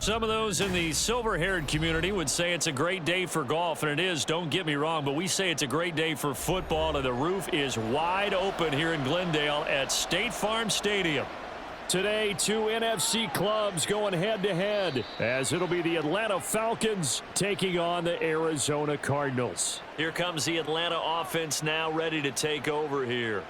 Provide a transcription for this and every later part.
Some of those in the silver-haired community would say it's a great day for golf, and it is, don't get me wrong, but we say it's a great day for football, and the roof is wide open here in Glendale at State Farm Stadium. Today, two NFC clubs going head-to-head, as it'll be the Atlanta Falcons taking on the Arizona Cardinals. Here comes the Atlanta offense now ready to take over here.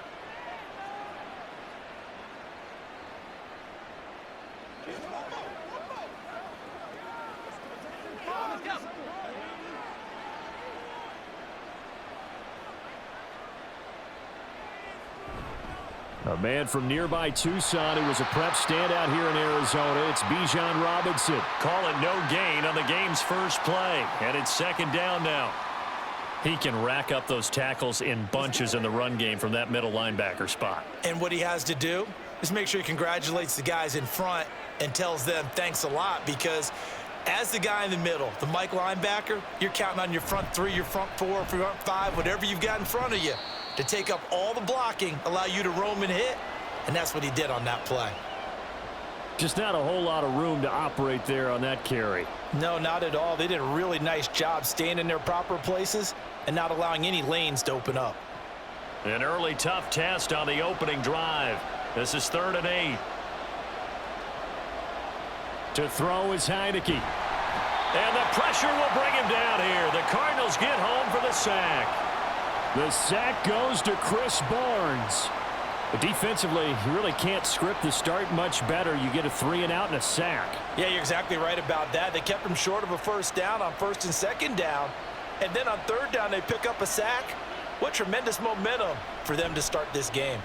A man from nearby Tucson who was a prep standout here in Arizona. It's Bijan Robinson. Call it no gain on the game's first play. And it's second down now. He can rack up those tackles in bunches in the run game from that middle linebacker spot. And what he has to do is make sure he congratulates the guys in front and tells them thanks a lot, because as the guy in the middle, the Mike linebacker, you're counting on your front three, your front four, front five, whatever you've got in front of you, to take up all the blocking, allow you to roam and hit, and that's what he did on that play. Just not a whole lot of room to operate there on that carry. No, not at all. They did a really nice job staying in their proper places and not allowing any lanes to open up. An early tough test on the opening drive. This is 3rd and 8. To throw is Heineke. And the pressure will bring him down here. The Cardinals get home for the sack. The sack goes to Chris Barnes. But defensively, you really can't script the start much better. You get a 3-and-out and a sack. Yeah, you're exactly right about that. They kept him short of a first down on 1st and 2nd down. And then on 3rd down, they pick up a sack. What tremendous momentum for them to start this game.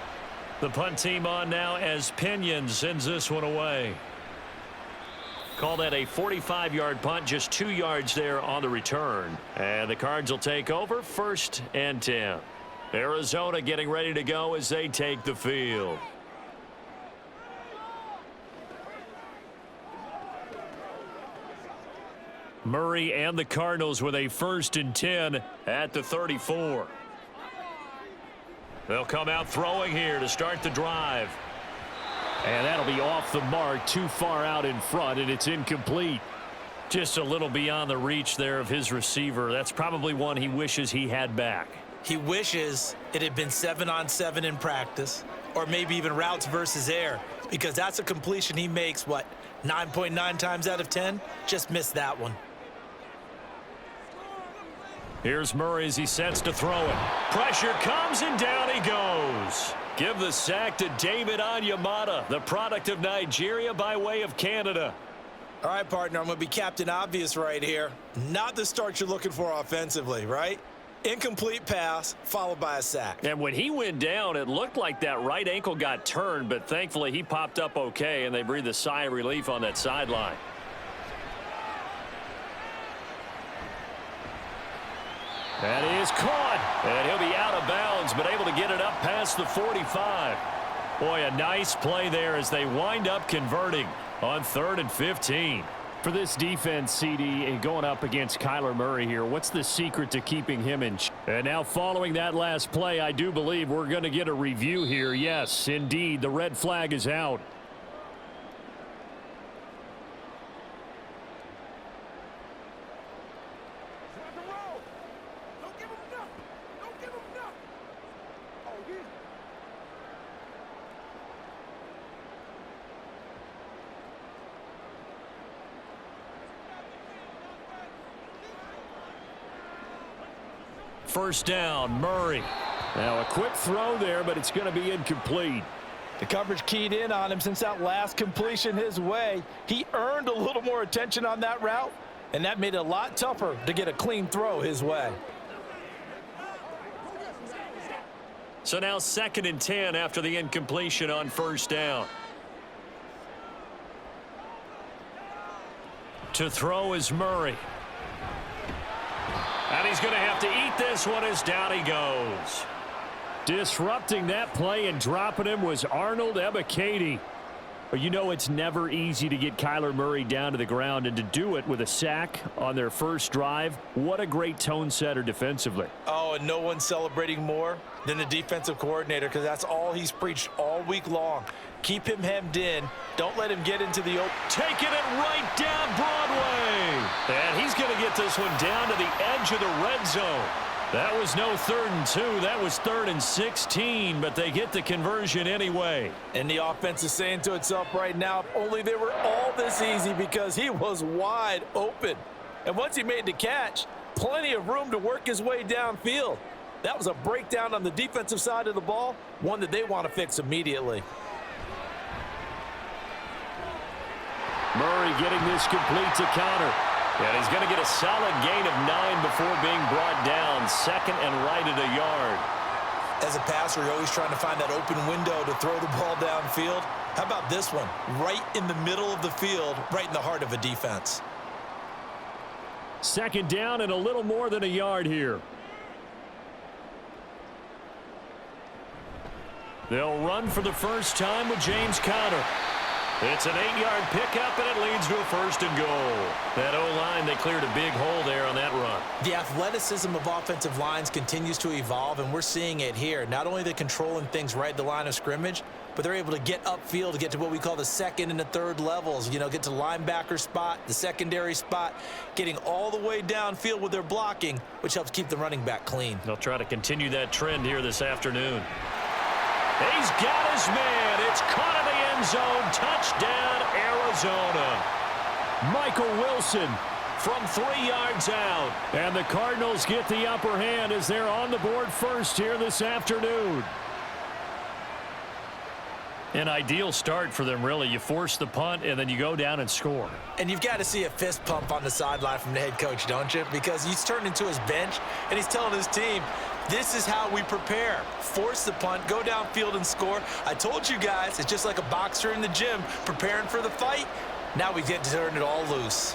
The punt team on now as Pinion sends this one away. Call that a 45-yard punt, just 2 yards there on the return. And the Cards will take over 1st and 10. Arizona getting ready to go as they take the field. Murray and the Cardinals with a 1st and 10 at the 34. They'll come out throwing here to start the drive. And that'll be off the mark, too far out in front, and it's incomplete. Just a little beyond the reach there of his receiver. That's probably one he wishes he had back. He wishes it had been 7-on-7 in practice, or maybe even routes versus air, because that's a completion he makes, 9.9 times out of 10? Just missed that one. Here's Murray as he sets to throw it. Pressure comes, and down he goes. Give the sack to David Onyemata, the product of Nigeria by way of Canada. All right, partner, I'm going to be Captain Obvious right here. Not the start you're looking for offensively, right? Incomplete pass, followed by a sack. And when he went down, it looked like that right ankle got turned, but thankfully he popped up okay, and they breathed a sigh of relief on that sideline. That is caught, and he'll be out of bounds, but able to get it up past the 45. Boy, a nice play there as they wind up converting on 3rd and 15. For this defense, CD, and going up against Kyler Murray here, what's the secret to keeping him in? And now following that last play, I do believe we're going to get a review here. Yes, indeed, the red flag is out. First down, Murray. Now a quick throw there, but it's going to be incomplete. The coverage keyed in on him since that last completion his way. He earned a little more attention on that route, and that made it a lot tougher to get a clean throw his way. So now 2nd and 10 after the incompletion on 1st down. To throw is Murray. And he's going to have to eat this one as down he goes. Disrupting that play and dropping him was Arnold Ebiketie. But you know it's never easy to get Kyler Murray down to the ground, and to do it with a sack on their first drive, what a great tone setter defensively. Oh, and no one's celebrating more than the defensive coordinator, because that's all he's preached all week long. Keep him hemmed in. Don't let him get into the open. Taking it right down this one down to the edge of the red zone. That was no 3rd and 2. That was 3rd and 16, but they get the conversion anyway. And the offense is saying to itself right now, if only they were all this easy, because he was wide open. And once he made the catch, plenty of room to work his way downfield. That was a breakdown on the defensive side of the ball, one that they want to fix immediately. Murray getting this complete to counter. And he's going to get a solid gain of 9 before being brought down. 2nd and right at a yard. As a passer, you're always trying to find that open window to throw the ball downfield. How about this one? Right in the middle of the field, right in the heart of a defense. 2nd down and a little more than a yard here. They'll run for the first time with James Conner. It's an 8-yard pickup, and it leads to a 1st and goal. That O-line, they cleared a big hole there on that run. The athleticism of offensive lines continues to evolve, and we're seeing it here. Not only are they controlling things right at the line of scrimmage, but they're able to get upfield to get to what we call the 2nd and the 3rd levels. You know, get to the linebacker spot, the secondary spot, getting all the way downfield with their blocking, which helps keep the running back clean. They'll try to continue that trend here this afternoon. He's got his man. It's caught in the end zone. Touchdown, Arizona. Michael Wilson from 3 yards out. And the Cardinals get the upper hand as they're on the board first here this afternoon. An ideal start for them, really. You force the punt, and then you go down and score. And you've got to see a fist pump on the sideline from the head coach, don't you? Because he's turned into his bench, and he's telling his team, this is how we prepare. Force the punt, go downfield and score. I told you guys, it's just like a boxer in the gym preparing for the fight. Now we get to turn it all loose.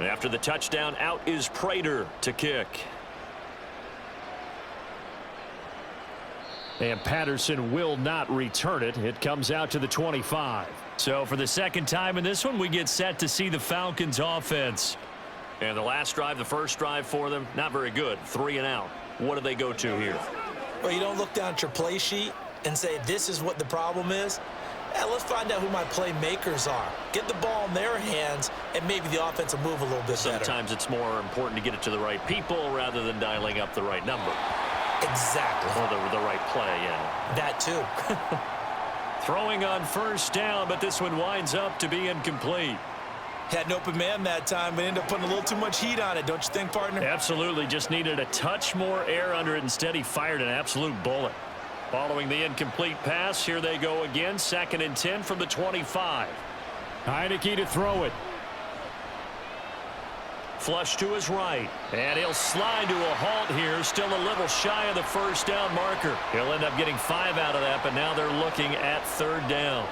After the touchdown, out is Prater to kick. And Patterson will not return it. It comes out to the 25. So for the 2nd time in this one, we get set to see the Falcons offense. And the last drive, the first drive for them, not very good. 3 and out. What do they go to here? Well, you don't look down at your play sheet and say, this is what the problem is. Let's find out who my playmakers are. Get the ball in their hands, and maybe the offense will move a little bit better. Sometimes it's more important to get it to the right people rather than dialing up the right number. Exactly. Or the right play, yeah. That too. Throwing on first down, but this one winds up to be incomplete. Had an open man that time, but ended up putting a little too much heat on it, don't you think, partner? Absolutely. Just needed a touch more air under it. Instead, he fired an absolute bullet. Following the incomplete pass, here they go again. 2nd and 10 from the 25. Heineke to throw it. Flush to his right. And he'll slide to a halt here. Still a little shy of the first down marker. He'll end up getting 5 out of that, but now they're looking at 3rd down.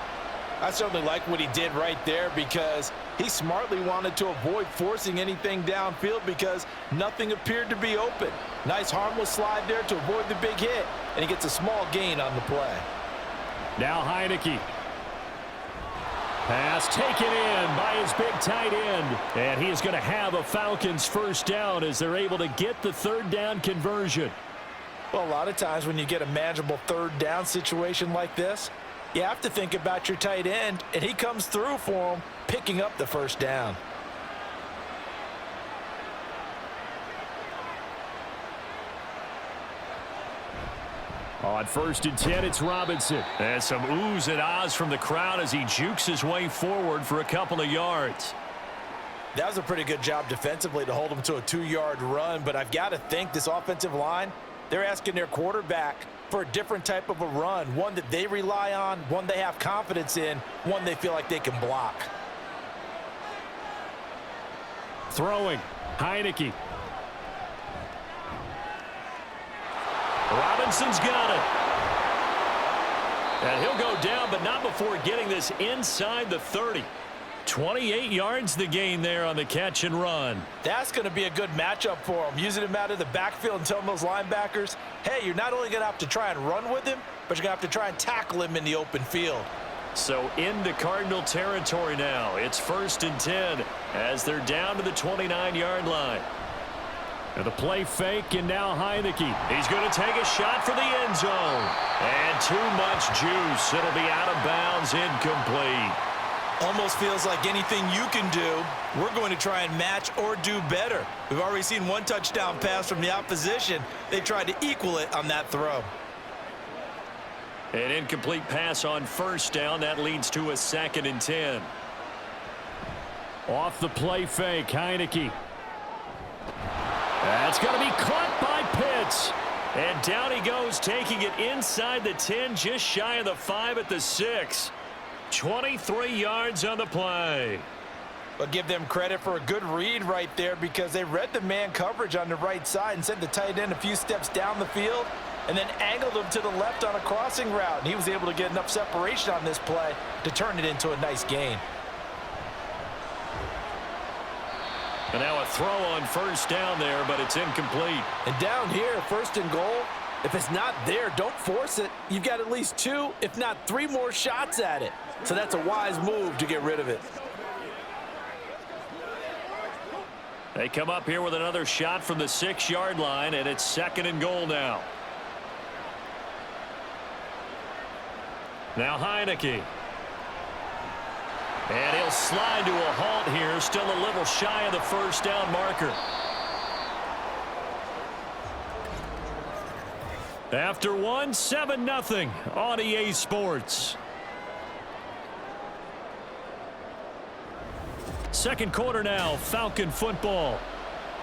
I certainly like what he did right there, because he smartly wanted to avoid forcing anything downfield because nothing appeared to be open. Nice harmless slide there to avoid the big hit, and he gets a small gain on the play. Now Heineke. Pass taken in by his big tight end. And he is going to have a Falcons first down as they're able to get the 3rd down conversion. Well, a lot of times when you get a manageable 3rd down situation like this, you have to think about your tight end, and he comes through for him, picking up the first down. On 1st and 10, it's Robinson. And some oohs and ahs from the crowd as he jukes his way forward for a couple of yards. That was a pretty good job defensively to hold him to a 2-yard run, but I've got to think this offensive line, they're asking their quarterback for a different type of a run, one that they rely on, one they have confidence in, one they feel like they can block. Throwing, Heineke. Robinson's got it. And he'll go down, but not before getting this inside the 30. 28 yards the gain there on the catch and run. That's going to be a good matchup for him. Using him out of the backfield and telling those linebackers, hey, you're not only going to have to try and run with him, but you're going to have to try and tackle him in the open field. So into Cardinal territory now. It's 1st and 10 as they're down to the 29-yard line. And the play fake, and now Heineke. He's going to take a shot for the end zone. And too much juice. It'll be out of bounds, incomplete. Almost feels like anything you can do, we're going to try and match or do better. We've already seen one touchdown pass from the opposition. They tried to equal it on that throw. An incomplete pass on 1st down. That leads to a 2nd and 10. Off the play fake, Heineke. That's going to be caught by Pitts. And down he goes, taking it inside the 10, just shy of the 5 at the 6. 23 yards on the play. But give them credit for a good read right there, because they read the man coverage on the right side and sent the tight end a few steps down the field and then angled him to the left on a crossing route. And he was able to get enough separation on this play to turn it into a nice gain. And now a throw on 1st down there, but it's incomplete. And down here, 1st and goal, if it's not there, don't force it. You've got at least 2, if not 3 more shots at it. So that's a wise move to get rid of it. They come up here with another shot from the 6-yard line, and it's 2nd and goal now. Now Heineke. And he'll slide to a halt here, still a little shy of the 1st down marker. After one, 7-0 on EA Sports. Second quarter now, Falcon football,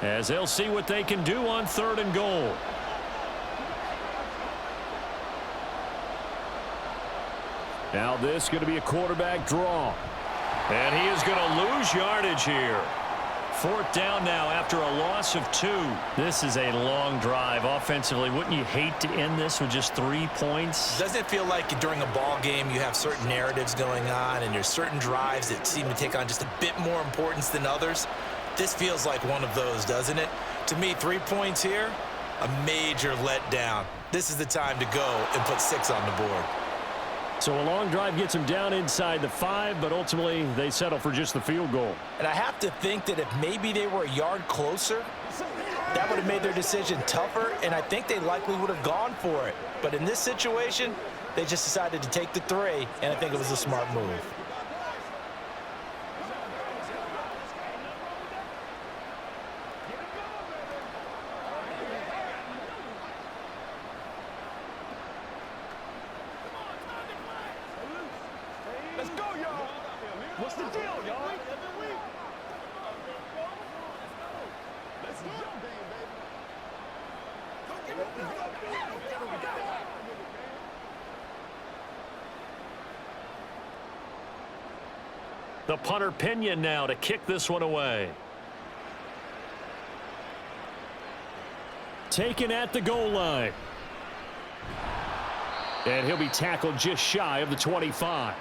as they'll see what they can do on 3rd and goal. Now this is going to be a quarterback draw. And he is going to lose yardage here. 4th down now after a loss of 2. This is a long drive offensively. Wouldn't you hate to end this with just 3 points? Doesn't it feel like during a ball game you have certain narratives going on and there's certain drives that seem to take on just a bit more importance than others? This feels like one of those, doesn't it? To me, 3 points here, a major letdown. This is the time to go and put 6 on the board. So a long drive gets them down inside the 5, but ultimately they settle for just the field goal. And I have to think that if maybe they were a yard closer, that would have made their decision tougher, and I think they likely would have gone for it. But in this situation, they just decided to take the 3, and I think it was a smart move. What's the deal, y'all? Let's go, baby. The punter Pinion now to kick this one away. Taken at the goal line. And he'll be tackled just shy of the 25.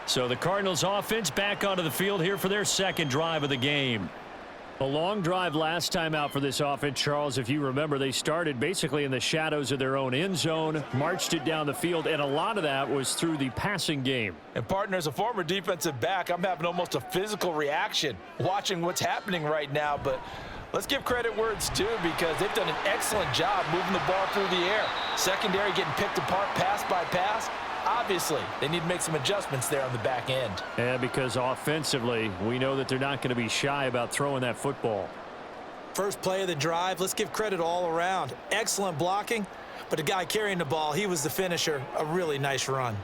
So the Cardinals offense back onto the field here for their 2nd drive of the game. A long drive last time out for this offense, Charles. If you remember, they started basically in the shadows of their own end zone, marched it down the field, and a lot of that was through the passing game. And partner, as a former defensive back, I'm having almost a physical reaction watching what's happening right now. But let's give credit where it's due, because they've done an excellent job moving the ball through the air. Secondary getting picked apart pass by pass. Obviously, they need to make some adjustments there on the back end. Yeah, because offensively, we know that they're not going to be shy about throwing that football. First play of the drive, let's give credit all around. Excellent blocking, but the guy carrying the ball, he was the finisher. A really nice run.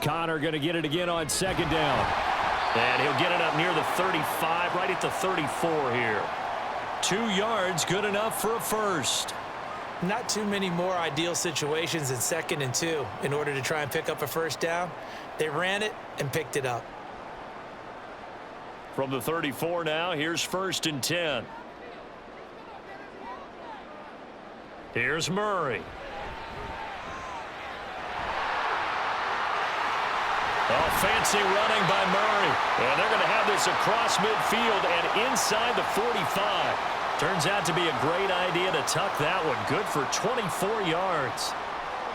Connor going to get it again on 2nd down. And he'll get it up near the 35, right at the 34 here. 2 yards, good enough for a first. Not too many more ideal situations in 2nd and 2 in order to try and pick up a first down. They ran it and picked it up. From the 34 now, here's 1st and 10. Here's Murray. Oh, fancy running by Murray. And they're going to have this across midfield and inside the 45. Turns out to be a great idea to tuck that one. Good for 24 yards.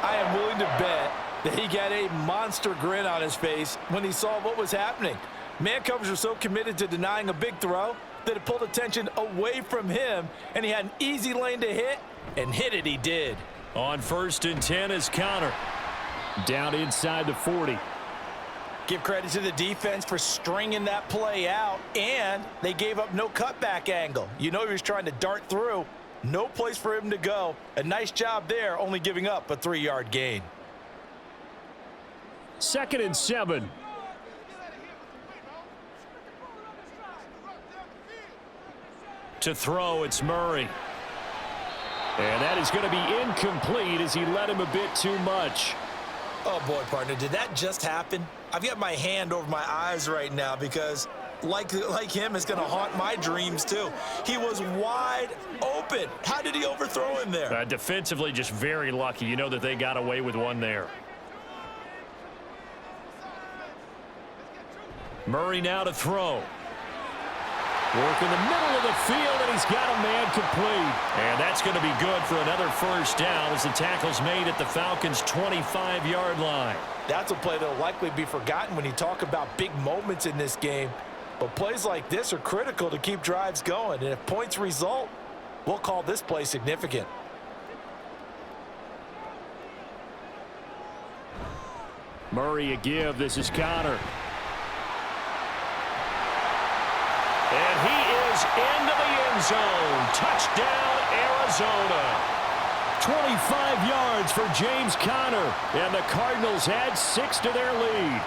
I am willing to bet that he got a monster grin on his face when he saw what was happening. Man covers were so committed to denying a big throw that it pulled attention away from him, and he had an easy lane to hit, and hit it he did. On 1st and 10 is Connor. Down inside the 40. Give credit to the defense for stringing that play out, and they gave up no cutback angle. You know he was trying to dart through. No place for him to go. A nice job there, only giving up a 3-yard gain. 2nd and 7. To throw, it's Murray. And that is going to be incomplete as he led him a bit too much. Oh, boy, partner, did that just happen? I've got my hand over my eyes right now because, like him, it's going to haunt my dreams, too. He was wide open. How did he overthrow him there? Defensively, just very lucky. You know that they got away with one there. Murray now to throw. Work in the middle of the field, and he's got a man complete. And that's going to be good for another 1st down as the tackle's made at the Falcons' 25-yard line. That's a play that will likely be forgotten when you talk about big moments in this game. But plays like this are critical to keep drives going. And if points result, we'll call this play significant. Murray a give. This is Connor. And he is into the end zone. Touchdown, Arizona. 25 yards for James Conner. And the Cardinals add 6 to their lead.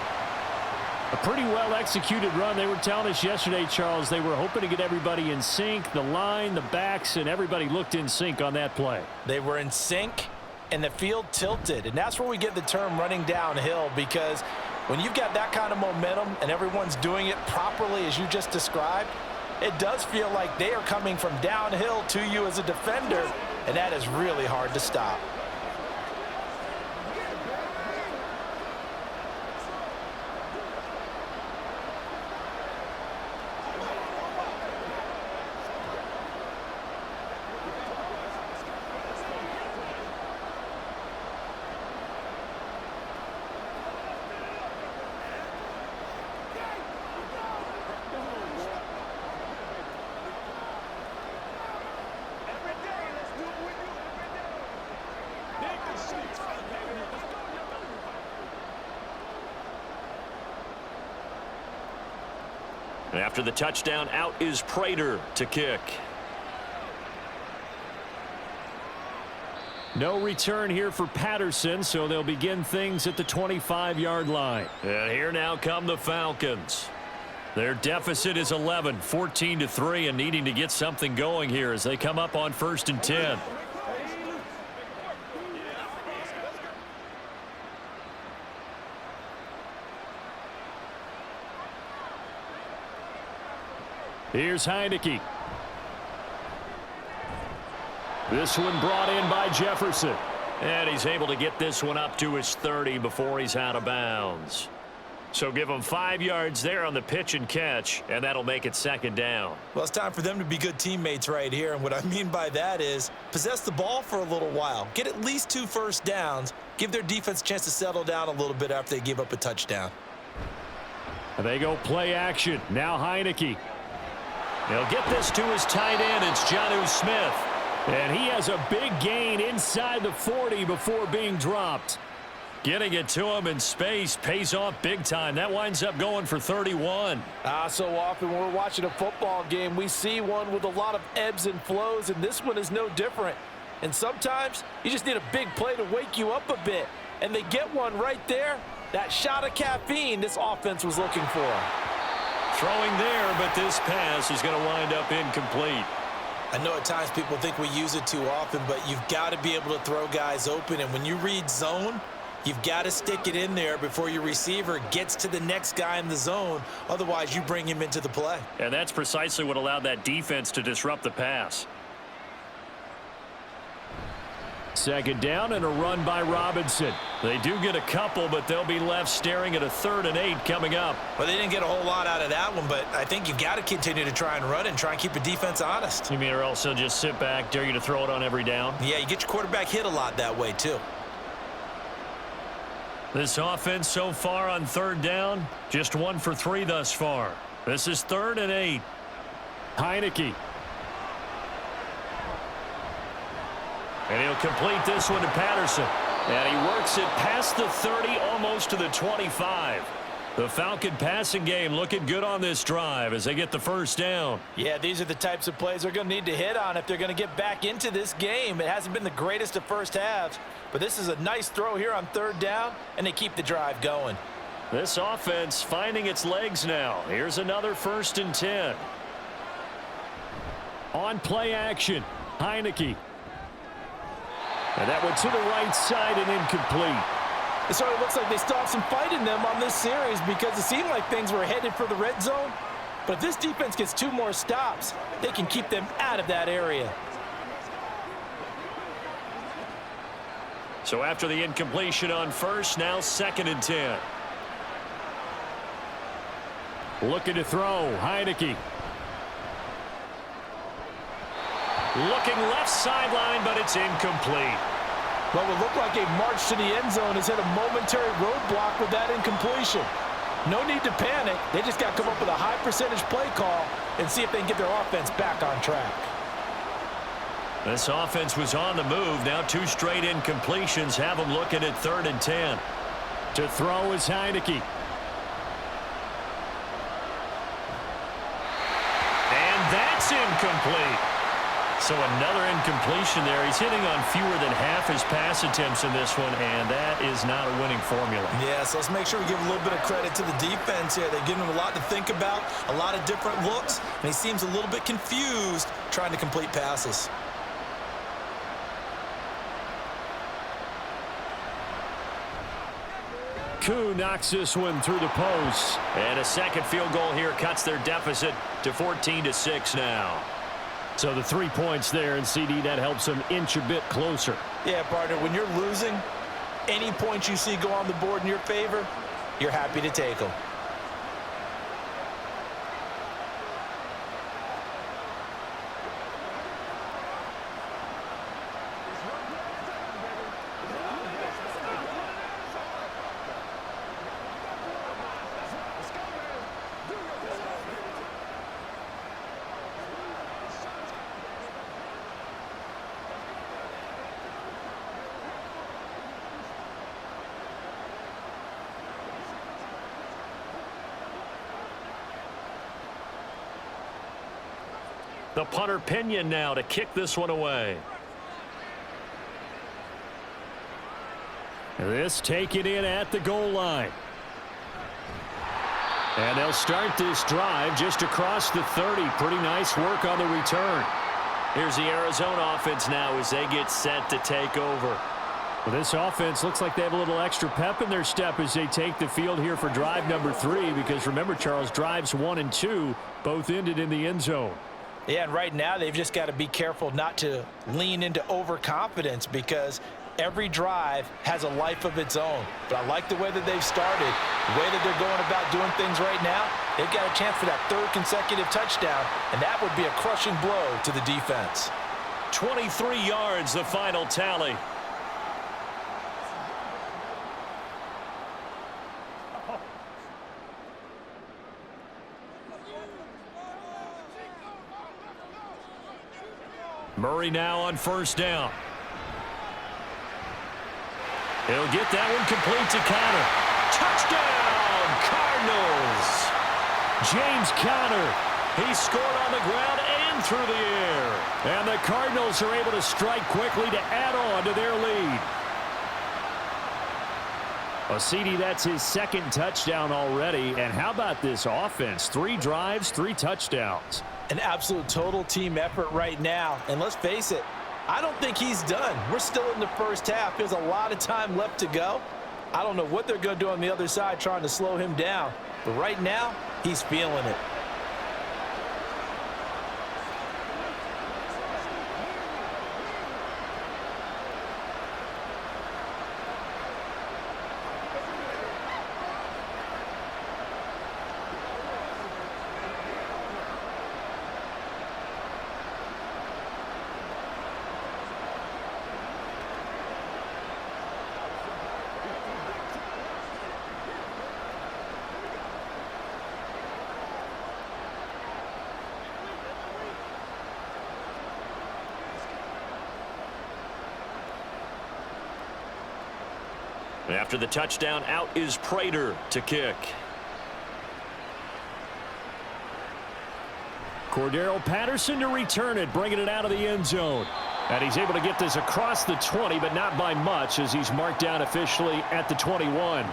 A pretty well-executed run. They were telling us yesterday, Charles, they were hoping to get everybody in sync. The line, the backs, and everybody looked in sync on that play. They were in sync, and the field tilted. And that's where we get the term running downhill, because when you've got that kind of momentum and everyone's doing it properly as you just described, it does feel like they are coming from downhill to you as a defender, and that is really hard to stop. And after the touchdown, out is Prater to kick. No return here for Patterson, so they'll begin things at the 25-yard line. And here now come the Falcons. Their deficit is 11, 14-3, and needing to get something going here as they come up on 1st and 10. Here's Heineke. This one brought in by Jefferson. And he's able to get this one up to his 30 before he's out of bounds. So give him 5 yards there on the pitch and catch, and that'll make it 2nd down. Well, it's time for them to be good teammates right here, and what I mean by that is possess the ball for a little while. Get at least 2 first downs. Give their defense a chance to settle down a little bit after they give up a touchdown. And they go play action. Now Heineke. He'll get this to his tight end. It's Jonnu Smith. And he has a big gain inside the 40 before being dropped. Getting it to him in space pays off big time. That winds up going for 31. So often when we're watching a football game, we see one with a lot of ebbs and flows, and this one is no different. And sometimes you just need a big play to wake you up a bit. And they get one right there. That shot of caffeine this offense was looking for. Throwing there, but this pass is going to wind up incomplete. I know at times people think we use it too often, but you've got to be able to throw guys open. And when you read zone, you've got to stick it in there before your receiver gets to the next guy in the zone. Otherwise, you bring him into the play. And that's precisely what allowed that defense to disrupt the pass. Second down and a run by Robinson. They do get a couple, but they'll be left staring at a 3rd and 8 coming up. Well, they didn't get a whole lot out of that one, but I think you've got to continue to try and run and try and keep the defense honest. You mean or else they'll just sit back, dare you to throw it on every down? Yeah, you get your quarterback hit a lot that way, too. This offense so far on 3rd down, just 1 for 3 thus far. This is 3rd and 8. Heineke. And he'll complete this one to Patterson. And he works it past the 30, almost to the 25. The Falcon passing game looking good on this drive as they get the first down. Yeah, these are the types of plays they're going to need to hit on if they're going to get back into this game. It hasn't been the greatest of first halves, but this is a nice throw here on 3rd down, and they keep the drive going. This offense finding its legs now. Here's another 1st and 10. On play action, Heineke. And that one to the right side and incomplete. It sort of looks like they still have some fight in them on this series because it seemed like things were headed for the red zone. But if this defense gets 2 more stops, they can keep them out of that area. So after the incompletion on 1st, now 2nd and 10. Looking to throw, Heineke. Looking left sideline, but it's incomplete. What would look like a march to the end zone has hit a momentary roadblock with that incompletion. No need to panic. They just got to come up with a high percentage play call and see if they can get their offense back on track. This offense was on the move. Now 2 straight incompletions have them looking at 3rd and 10. To throw is Heineke. And that's incomplete. So another incompletion there. He's hitting on fewer than half his pass attempts in this one, and that is not a winning formula. Yeah, so let's make sure we give a little bit of credit to the defense here. They're giving him a lot to think about, a lot of different looks, and he seems a little bit confused trying to complete passes. Koo knocks this one through the post. And a second field goal here cuts their deficit to 14-6 now. So the 3 points there, and CD, that helps them inch a bit closer. Yeah, partner, when you're losing, any points you see go on the board in your favor, you're happy to take them. The punter Pinion now to kick this one away. This taken in at the goal line. And they'll start this drive just across the 30. Pretty nice work on the return. Here's the Arizona offense now as they get set to take over. Well, this offense looks like they have a little extra pep in their step as they take the field here for drive number 3. Because remember, Charles, drives 1 and 2 both ended in the end zone. Yeah, and right now they've just got to be careful not to lean into overconfidence because every drive has a life of its own. But I like the way that they've started, the way that they're going about doing things right now. They've got a chance for that 3rd consecutive touchdown, and that would be a crushing blow to the defense. 23 yards, the final tally. Murray now on 1st down. He'll get that one complete to Conner. Touchdown, Cardinals! James Conner. He scored on the ground and through the air. And the Cardinals are able to strike quickly to add on to their lead. Well, CD, that's his 2nd touchdown already. And how about this offense? 3 drives, 3 touchdowns. An absolute total team effort right now. And let's face it, I don't think he's done. We're still in the first half. There's a lot of time left to go. I don't know what they're going to do on the other side trying to slow him down. But right now, he's feeling it. After the touchdown, out is Prater to kick. Cordero Patterson to return it, bringing it out of the end zone. And he's able to get this across the 20, but not by much, as he's marked down officially at the 21.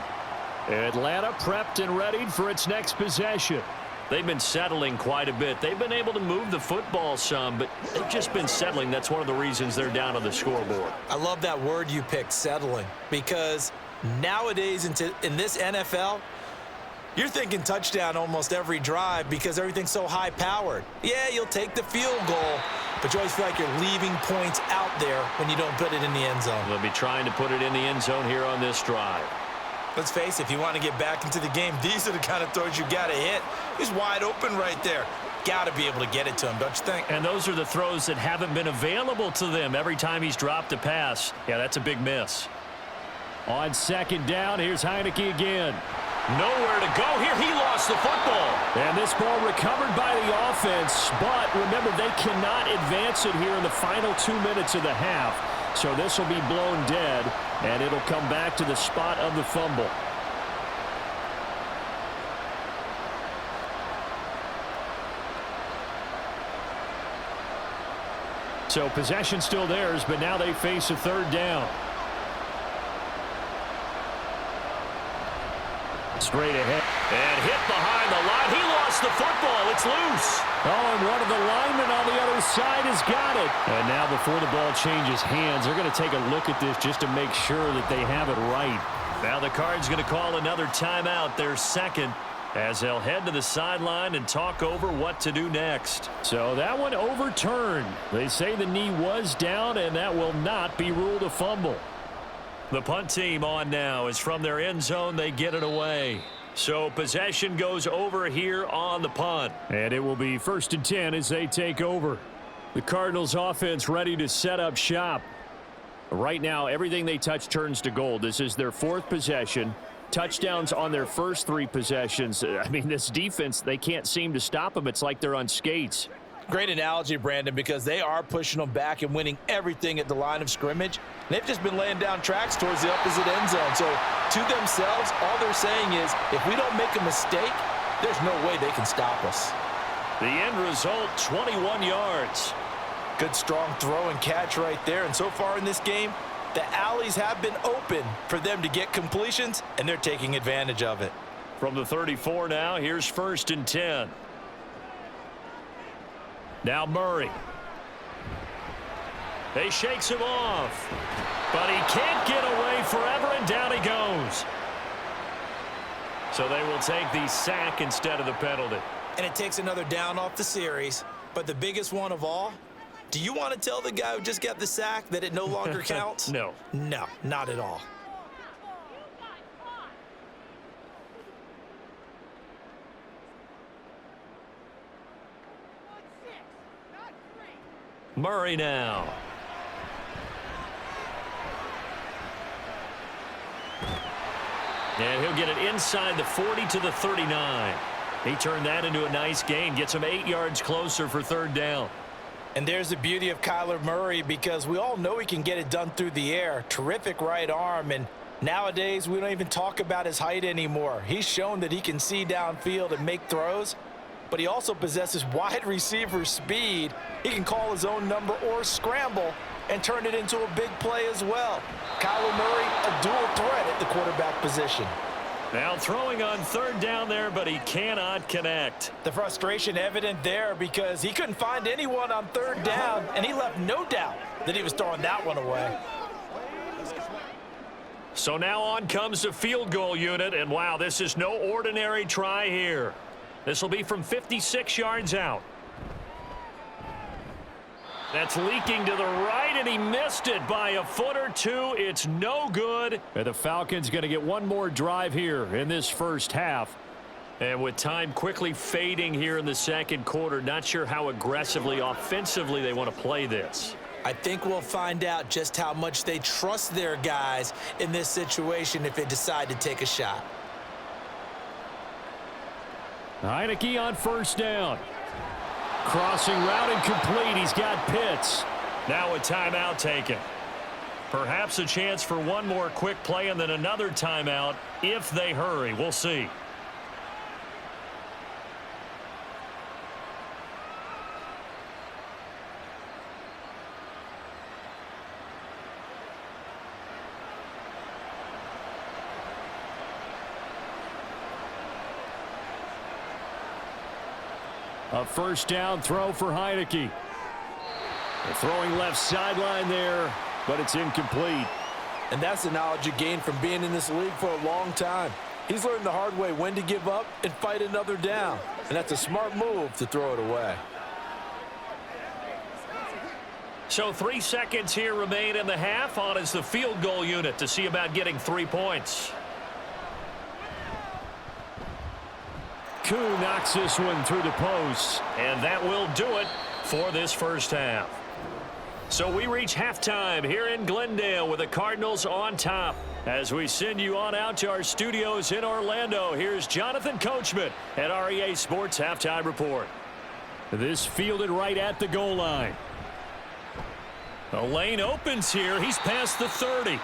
Atlanta prepped and readied for its next possession. They've been settling quite a bit. They've been able to move the football some, but they've just been settling. That's one of the reasons they're down on the scoreboard. I love that word you picked, settling, because nowadays in this NFL, you're thinking touchdown almost every drive because everything's so high-powered. Yeah, you'll take the field goal, but you always feel like you're leaving points out there when you don't put it in the end zone. They'll be trying to put it in the end zone here on this drive. Let's face it, if you want to get back into the game, these are the kind of throws you got to hit. He's wide open right there. Got to be able to get it to him, don't you think? And those are the throws that haven't been available to them every time he's dropped a pass. Yeah, that's a big miss. On second down, here's Heineke again. Nowhere to go here. He lost the football. And this ball recovered by the offense, but remember, they cannot advance it here in the final 2 minutes of the half. So this will be blown dead, and it'll come back to the spot of the fumble. So possession still theirs, but now they face a third down. Straight ahead. And hit behind the line. He lost the football. It's loose. Oh, and one of the linemen on the other side has got it. And now before the ball changes hands, they're going to take a look at this just to make sure that they have it right. Now the Cards going to call another timeout, their second, as they'll head to the sideline and talk over what to do next. So that one overturned. They say the knee was down, and that will not be ruled a fumble. The punt team on now is from their end zone. They get it away. So possession goes over here on the punt. And it will be 1st and 10 as they take over. The Cardinals offense ready to set up shop. Right now, everything they touch turns to gold. This is their 4th possession. Touchdowns on their first 3 possessions. I mean, this defense, they can't seem to stop them. It's like they're on skates. Great analogy, Brandon, because they are pushing them back and winning everything at the line of scrimmage. They've just been laying down tracks towards the opposite end zone. So to themselves, all they're saying is, if we don't make a mistake, there's no way they can stop us. The end result, 21 yards. Good, strong throw and catch right there. And so far in this game, the alleys have been open for them to get completions, and they're taking advantage of it. From the 34 now, here's 1st and 10. Now Murray. He shakes him off, but he can't get away forever, and down he goes. So they will take the sack instead of the penalty. And it takes another down off the series, but the biggest one of all, do you want to tell the guy who just got the sack that it no longer counts? No. No, not at all. Murray now. And he'll get it inside the 40 to the 39. He turned that into a nice gain. Gets him 8 yards closer for 3rd down. And there's the beauty of Kyler Murray, because we all know he can get it done through the air. Terrific right arm, and nowadays we don't even talk about his height anymore. He's shown that he can see downfield and make throws, but he also possesses wide receiver speed. He can call his own number or scramble and turn it into a big play as well. Kyler Murray, a dual threat at the quarterback position. Now throwing on 3rd down there, but he cannot connect. The frustration evident there because he couldn't find anyone on 3rd down, and he left no doubt that he was throwing that one away. So now on comes the field goal unit, and wow, this is no ordinary try here. This will be from 56 yards out. That's leaking to the right, and he missed it by a foot or two. It's no good. And the Falcons going to get one more drive here in this first half. And with time quickly fading here in the second quarter, not sure how aggressively, offensively they want to play this. I think we'll find out just how much they trust their guys in this situation if they decide to take a shot. Heineke on 1st down. Crossing route incomplete. He's got Pitts. Now a timeout taken. Perhaps a chance for one more quick play and then another timeout if they hurry. We'll see. A first down throw for Heineke. They're throwing left sideline there, but it's incomplete. And that's the knowledge you gain from being in this league for a long time. He's learned the hard way when to give up and fight another down. And that's a smart move to throw it away. So 3 seconds here remain in the half. On is the field goal unit to see about getting 3 points. Koo knocks this one through the post. And that will do it for this first half. So we reach halftime here in Glendale with the Cardinals on top. As we send you on out to our studios in Orlando, here's Jonathan Coachman at REA Sports Halftime Report. This fielded right at the goal line. The lane opens here. He's past the 30.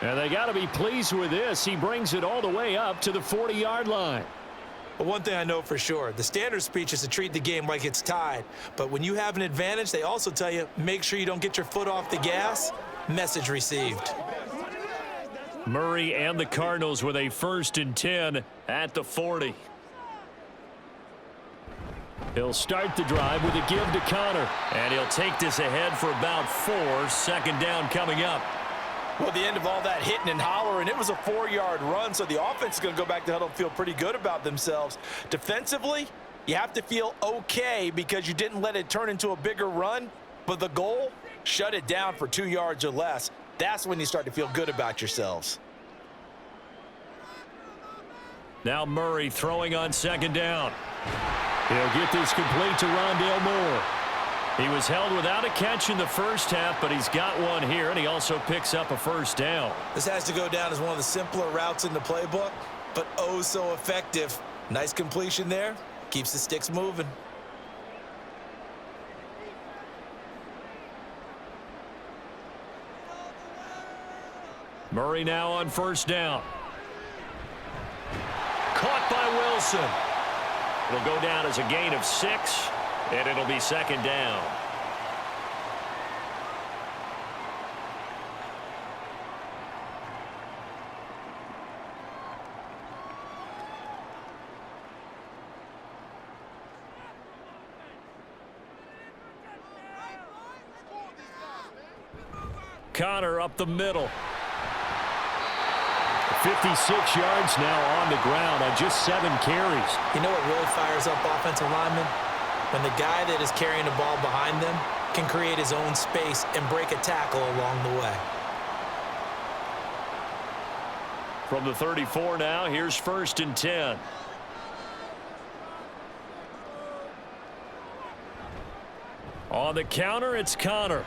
And they got to be pleased with this. He brings it all the way up to the 40-yard line. But one thing I know for sure, the standard speech is to treat the game like it's tied. But when you have an advantage, they also tell you, make sure you don't get your foot off the gas. Message received. Murray and the Cardinals with a 1st and 10 at the 40. He'll start the drive with a give to Connor. And he'll take this ahead for about 4. 2nd down coming up. Well, the end of all that hitting and hollering, it was a 4-yard run, so the offense is going to go back to huddle and feel pretty good about themselves. Defensively, you have to feel okay because you didn't let it turn into a bigger run, but the goal, shut it down for 2 yards or less. That's when you start to feel good about yourselves. Now Murray throwing on 2nd down. He'll get this complete to Rondale Moore. He was held without a catch in the first half, but he's got one here, and he also picks up a 1st down. This has to go down as one of the simpler routes in the playbook, but oh so effective. Nice completion there. Keeps the sticks moving. Murray now on 1st down. Caught by Wilson. It'll go down as a gain of 6. And it'll be 2nd down. Connor up the middle. 56 yards now on the ground on just 7 carries. You know what really fires up offensive linemen? When the guy that is carrying the ball behind them can create his own space and break a tackle along the way. From the 34 now, here's 1st and 10. On the counter, it's Connor.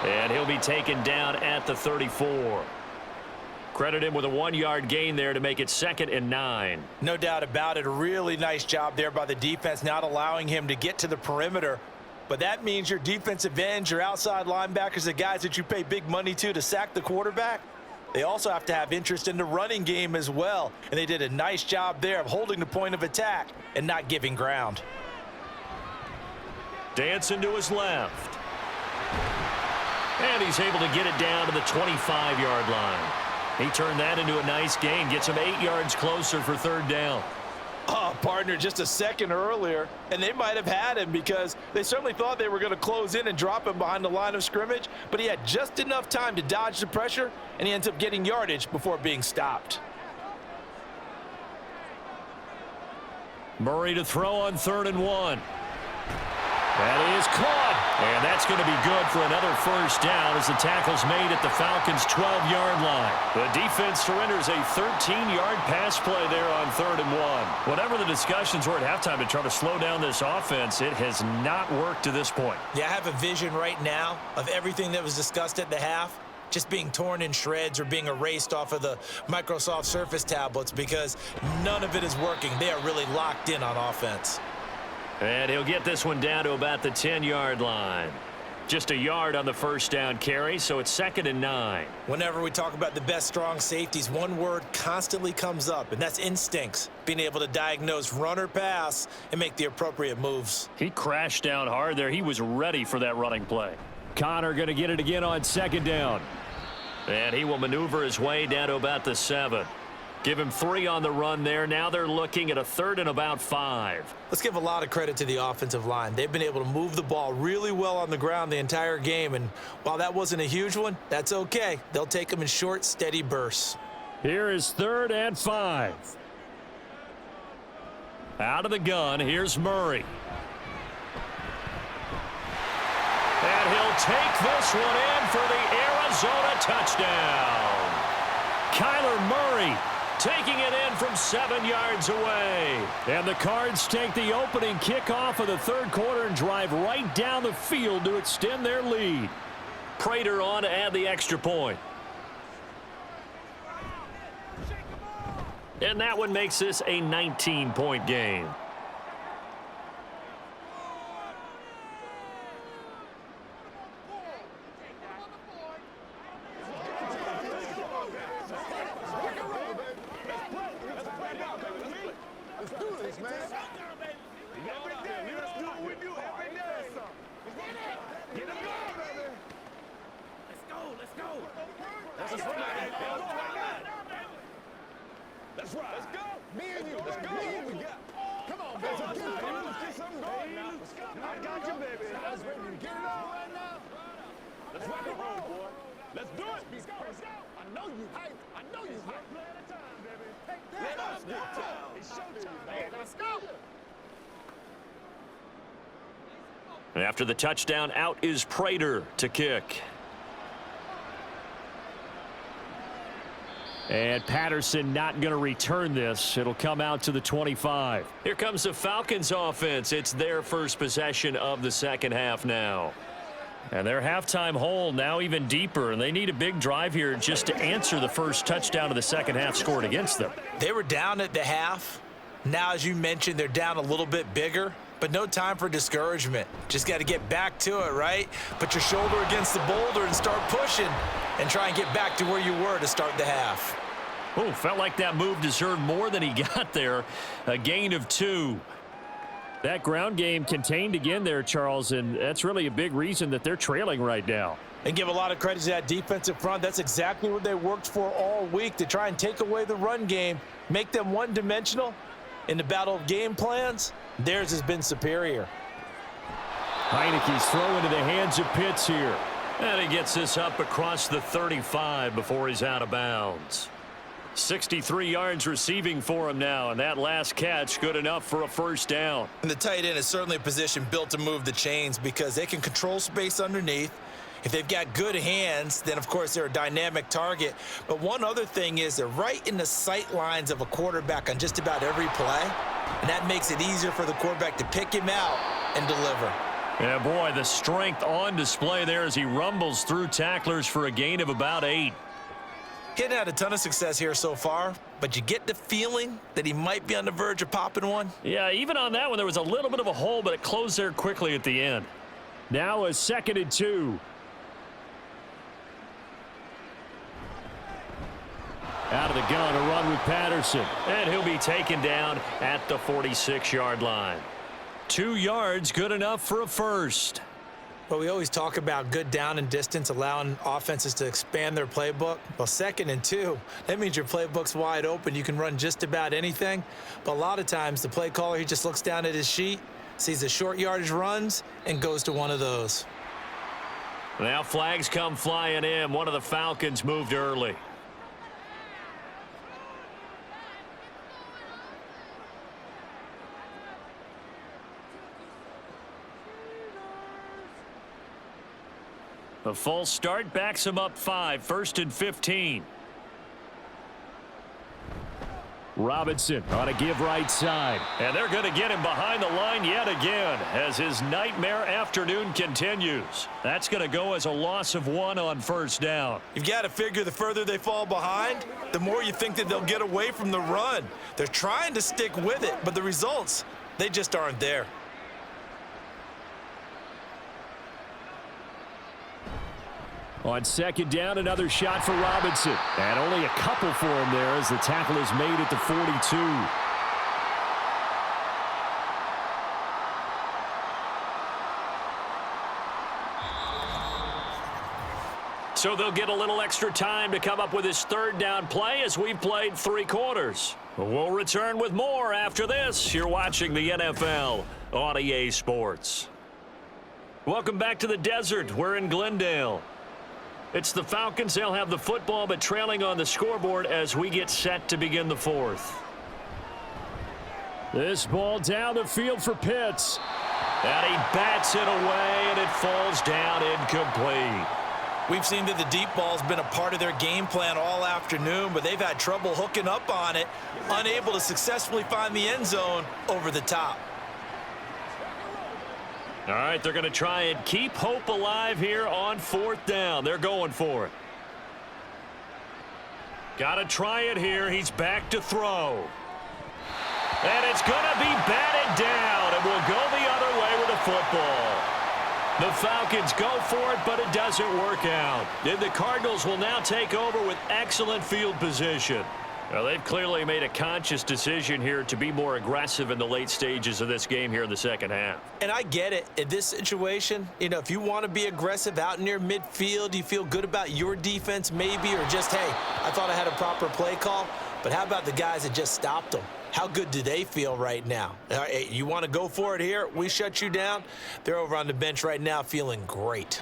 And he'll be taken down at the 34. Credit him with a 1-yard gain there to make it 2nd and 9. No doubt about it. A really nice job there by the defense, not allowing him to get to the perimeter. But that means your defensive ends, your outside linebackers, the guys that you pay big money to sack the quarterback, they also have to have interest in the running game as well. And they did a nice job there of holding the point of attack and not giving ground. Dancing to his left. And he's able to get it down to the 25-yard line. He turned that into a nice gain, gets him 8 yards closer for 3rd down. Oh, partner, just a second earlier, and they might have had him because they certainly thought they were going to close in and drop him behind the line of scrimmage, but he had just enough time to dodge the pressure, and he ends up getting yardage before being stopped. Murray to throw on 3rd and 1. That is caught. And that's going to be good for another 1st down as the tackle's made at the Falcons' 12-yard line. The defense surrenders a 13-yard pass play there on 3rd and 1. Whatever the discussions were at halftime to try to slow down this offense, it has not worked to this point. Yeah, I have a vision right now of everything that was discussed at the half just being torn in shreds or being erased off of the Microsoft Surface tablets because none of it is working. They are really locked in on offense. And he'll get this one down to about the 10-yard line. Just a yard on the first down carry, so it's 2nd and 9. Whenever we talk about the best strong safeties, one word constantly comes up, and that's instincts. Being able to diagnose run or pass and make the appropriate moves. He crashed down hard there. He was ready for that running play. Connor going to get it again on 2nd down. And he will maneuver his way down to about the 7. Give him 3 on the run there. Now they're looking at a 3rd and about 5. Let's give a lot of credit to the offensive line. They've been able to move the ball really well on the ground the entire game, and while that wasn't a huge one, that's okay. They'll take them in short, steady bursts. Here is 3rd and 5. Out of the gun, here's Murray. And he'll take this one in for the Arizona touchdown. Kyler Murray taking it in from 7 yards away. And the Cards take the opening kickoff of the 3rd quarter and drive right down the field to extend their lead. Prater on to add the extra point. And that one makes this a 19-point game. That's right. Let's go. Me and you. Let's go. Come on, baby. Let's get something going now. I got you, baby. I was ready to get it on right now. Let's rock and roll, boy. Let's do it. Let's go. Let's go. I know you hype. I know you hype. Play at a time, baby. Let us go. It's showtime, baby. Let's go. After the touchdown, out is Prater to kick. And Patterson not going to return this. It'll come out to the 25. Here comes the Falcons offense. It's their first possession of the second half now. And their halftime hole now even deeper, and they need a big drive here just to answer the first touchdown of the second half scored against them. They were down at the half. Now, as you mentioned, they're down a little bit bigger, but no time for discouragement. Just got to get back to it, right? Put your shoulder against the boulder and start pushing and try and get back to where you were to start the half. Oh, felt like that move deserved more than he got there. A gain of 2. That ground game contained again there, Charles, and that's really a big reason that they're trailing right now. And give a lot of credit to that defensive front. That's exactly what they worked for all week, to try and take away the run game, make them one-dimensional. In the battle of game plans, theirs has been superior. Heineke's throw into the hands of Pitts here. And he gets this up across the 35 before he's out of bounds. 63 yards receiving for him now, and that last catch good enough for a first down. And the tight end is certainly a position built to move the chains because they can control space underneath. If they've got good hands, then, of course, they're a dynamic target. But one other thing is they're right in the sight lines of a quarterback on just about every play, and that makes it easier for the quarterback to pick him out and deliver. Yeah, boy, the strength on display there as he rumbles through tacklers for a gain of about 8. He hadn't had a ton of success here so far, but you get the feeling that he might be on the verge of popping one. Yeah, even on that one, there was a little bit of a hole, but it closed there quickly at the end. Now a 2nd and 2. Out of the gun, a run with Patterson. And he'll be taken down at the 46-yard line. 2 yards, good enough for a first. Well, we always talk about good down and distance, allowing offenses to expand their playbook. Well, 2nd and 2, that means your playbook's wide open. You can run just about anything. But a lot of times, the play caller, he just looks down at his sheet, sees the short yardage runs, and goes to one of those. Now flags come flying in. One of the Falcons moved early. The false start backs him up 5, 1st and 15. Robinson on a give right side. And they're going to get him behind the line yet again as his nightmare afternoon continues. That's going to go as a loss of 1 on first down. You've got to figure the further they fall behind, the more you think that they'll get away from the run. They're trying to stick with it, but the results, they just aren't there. On second down, another shot for Robinson. And only a couple for him there as the tackle is made at the 42. So they'll get a little extra time to come up with his third down play as we've played 3 quarters. We'll return with more after this. You're watching the NFL on EA Sports. Welcome back to the desert. We're in Glendale. It's the Falcons. They'll have the football, but trailing on the scoreboard as we get set to begin the 4th. This ball down the field for Pitts. And he bats it away, and it falls down incomplete. We've seen that the deep ball's been a part of their game plan all afternoon, but they've had trouble hooking up on it, unable to successfully find the end zone over the top. All right, they're going to try and keep hope alive here on 4th down. They're going for it. Got to try it here. He's back to throw. And it's going to be batted down, and we'll go the other way with the football. The Falcons go for it, but it doesn't work out. And the Cardinals will now take over with excellent field position. Well, they've clearly made a conscious decision here to be more aggressive in the late stages of this game here in the second half. And I get it. In this situation, you know, if you want to be aggressive out near midfield, you feel good about your defense maybe, or just, hey, I thought I had a proper play call. But how about the guys that just stopped them? How good do they feel right now? You want to go for it here? We shut you down. They're over on the bench right now feeling great.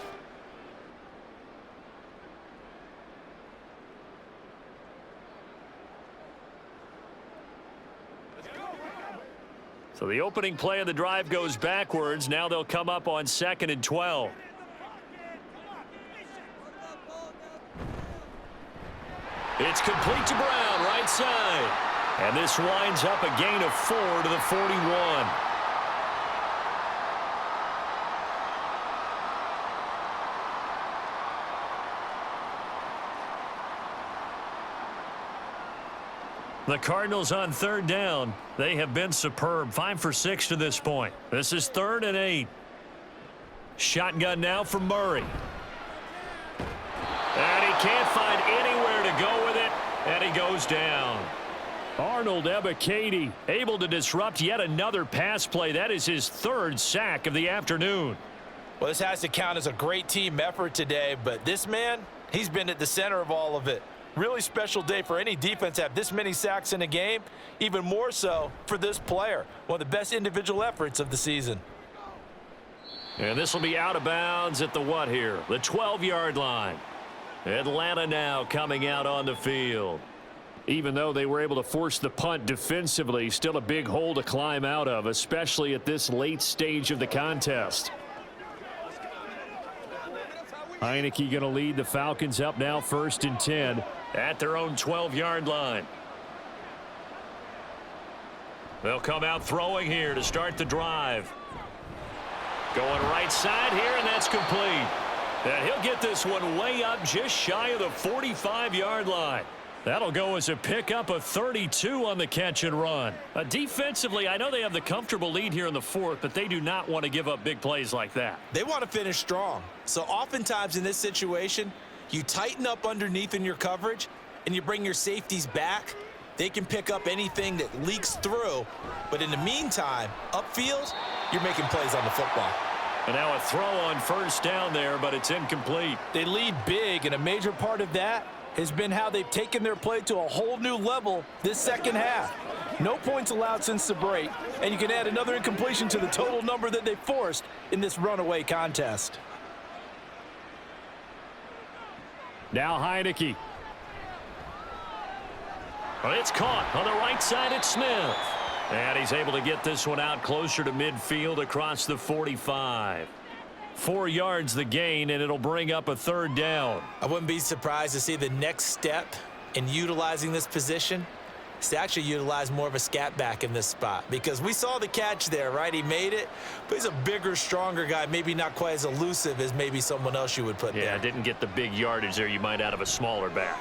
So the opening play of the drive goes backwards. Now they'll come up on 2nd and 12. It's complete to Brown, right side. And this winds up a gain of 4 to the 41. The Cardinals on 3rd down. They have been superb. 5 for 6 to this point. This is 3rd and 8. Shotgun now for Murray. And he can't find anywhere to go with it. And he goes down. Arnold Ebiketie able to disrupt yet another pass play. That is his 3rd sack of the afternoon. Well, this has to count as a great team effort today, but this man, he's been at the center of all of it. Really special day for any defense to have this many sacks in a game, even more so for this player. One of the best individual efforts of the season. And this will be out of bounds at the what here? The 12-yard line. Atlanta now coming out on the field. Even though they were able to force the punt defensively, still a big hole to climb out of, especially at this late stage of the contest. Heineke going to lead the Falcons up now 1st and 10 at their own 12-yard line. They'll come out throwing here to start the drive. Going right side here, and that's complete. And he'll get this one way up just shy of the 45-yard line. That'll go as a pickup of 32 on the catch and run. Defensively, I know they have the comfortable lead here in the 4th, but they do not want to give up big plays like that. They want to finish strong. So oftentimes in this situation, you tighten up underneath in your coverage and you bring your safeties back. They can pick up anything that leaks through. But in the meantime, upfield, you're making plays on the football. And now a throw on 1st down there, but it's incomplete. They lead big, and a major part of that has been how they've taken their play to a whole new level this second half. No points allowed since the break, and you can add another incompletion to the total number that they forced in this runaway contest. Now Heineke. Well, it's caught on the right side at Smith. And he's able to get this one out closer to midfield across the 45. 4 yards the gain, and it'll bring up a 3rd down. I wouldn't be surprised to see the next step in utilizing this position is to actually utilize more of a scat back in this spot, because we saw the catch there, right? He made it, but he's a bigger, stronger guy, maybe not quite as elusive as maybe someone else you would put there. Yeah, didn't get the big yardage there you might out of a smaller back.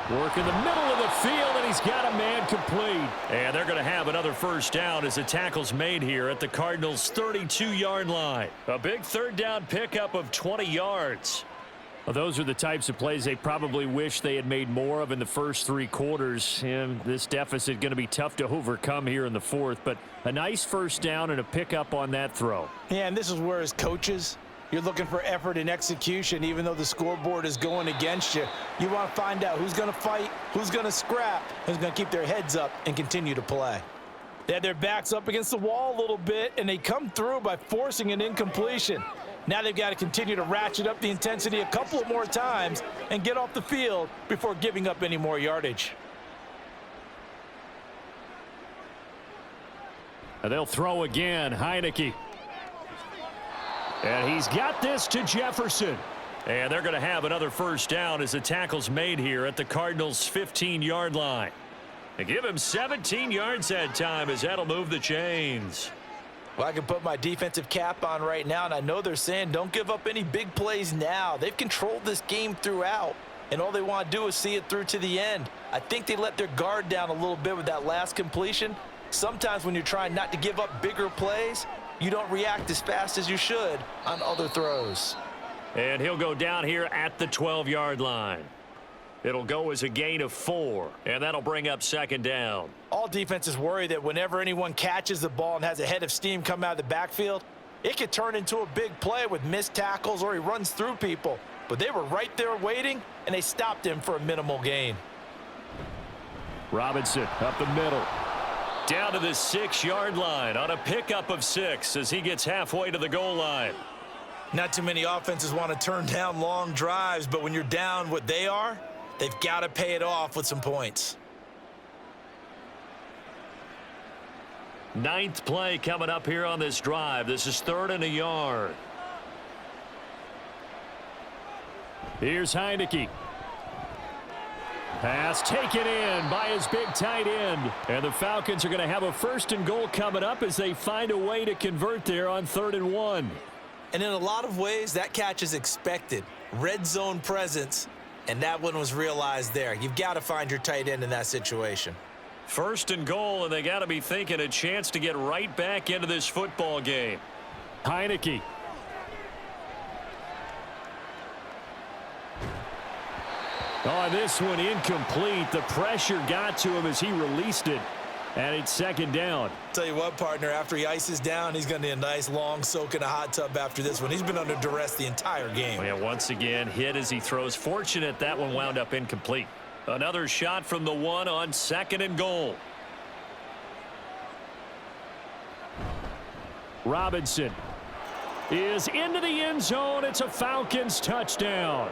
Work in the middle of the field, and he's got a man complete. And they're going to have another 1st down as the tackle's made here at the Cardinals' 32-yard line. A big 3rd down pickup of 20 yards. Well, those are the types of plays they probably wish they had made more of in the first 3 quarters. And this deficit going to be tough to overcome here in the fourth. But a nice first down and a pickup on that throw. Yeah, and this is where as coaches, you're looking for effort and execution. Even though the scoreboard is going against you, you want to find out who's going to fight, who's going to scrap, who's going to keep their heads up and continue to play. They had their backs up against the wall a little bit, and they come through by forcing an incompletion. Now they've got to continue to ratchet up the intensity a couple of more times and get off the field before giving up any more yardage. And they'll throw again. Heineke. And he's got this to Jefferson. And they're going to have another first down as the tackle's made here at the Cardinals' 15-yard line. They give him 17 yards that time as that'll move the chains. Well, I can put my defensive cap on right now, and I know they're saying don't give up any big plays now. They've controlled this game throughout, and all they want to do is see it through to the end. I think they let their guard down a little bit with that last completion. Sometimes when you're trying not to give up bigger plays, you don't react as fast as you should on other throws. And he'll go down here at the 12-yard line. It'll go as a gain of 4, and that'll bring up second down. All defenses worry that whenever anyone catches the ball and has a head of steam come out of the backfield, it could turn into a big play with missed tackles or he runs through people. But they were right there waiting, and they stopped him for a minimal gain. Robinson up the middle. Down to the 6-yard line on a pickup of 6 as he gets halfway to the goal line. Not too many offenses want to turn down long drives, but when you're down what they are, they've got to pay it off with some points. 9th play coming up here on this drive. This is 3rd and a yard. Here's Heineke. Pass taken in by his big tight end. And the Falcons are going to have a 1st and goal coming up as they find a way to convert there on 3rd and 1. And in a lot of ways, that catch is expected. Red zone presence, and that one was realized there. You've got to find your tight end in that situation. 1st and goal, and they got to be thinking a chance to get right back into this football game. Heineke. Oh, this one incomplete. The pressure got to him as he released it. And it's 2nd down. Tell you what, partner, after he ices down, he's going to need a nice long soak in a hot tub after this one. He's been under duress the entire game. Yeah, once again, hit as he throws. Fortunate that one wound up incomplete. Another shot from the 1 on 2nd and goal. Robinson is into the end zone. It's a Falcons touchdown.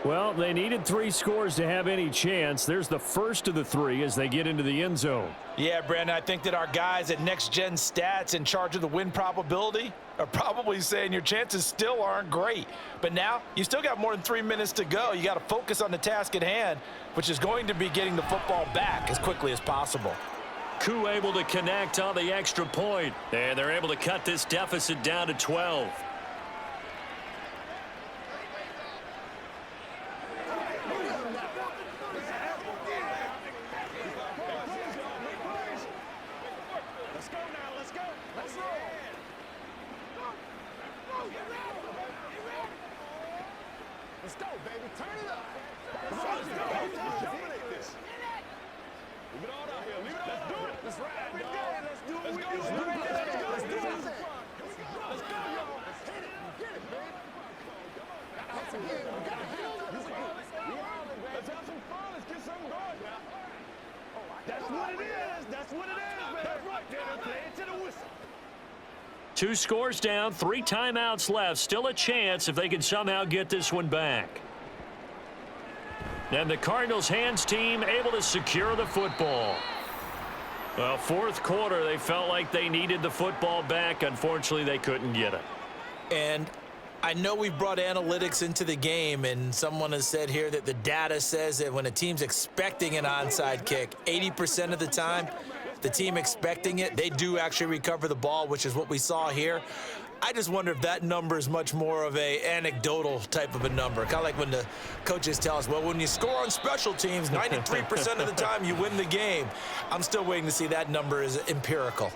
Well, they needed 3 scores to have any chance. There's the first of the 3 as they get into the end zone. Yeah, Brandon, I think that our guys at Next Gen Stats in charge of the win probability are probably saying your chances still aren't great. But now you still got more than 3 minutes to go. You got to focus on the task at hand, which is going to be getting the football back as quickly as possible. Koo able to connect on the extra point, and they're able to cut this deficit down to 12. Let's go, baby. Turn it up. Dominate this. Leave it all out here. Leave it all out here. Let's ride, dog. Let's do it. Let's go. Let's do it. Let's do it. Let's go, y'all. Hit it. Get it, baby. Let's have some fun. Let's get something going now. That's what it is. That's what it is, man. That's right, man. Play it to the whistle. 2 scores down, 3 timeouts left. Still a chance if they can somehow get this one back. And the Cardinals hands team able to secure the football. Well, 4th quarter, they felt like they needed the football back. Unfortunately, they couldn't get it. And I know we've brought analytics into the game, and someone has said here that the data says that when a team's expecting an onside kick, 80% of the time, the team expecting it, they do actually recover the ball, which is what we saw here. I just wonder if that number is much more of a anecdotal type of a number. Kind of like when the coaches tell us, well, when you score on special teams, 93% of the time you win the game. I'm still waiting to see that number is empirical.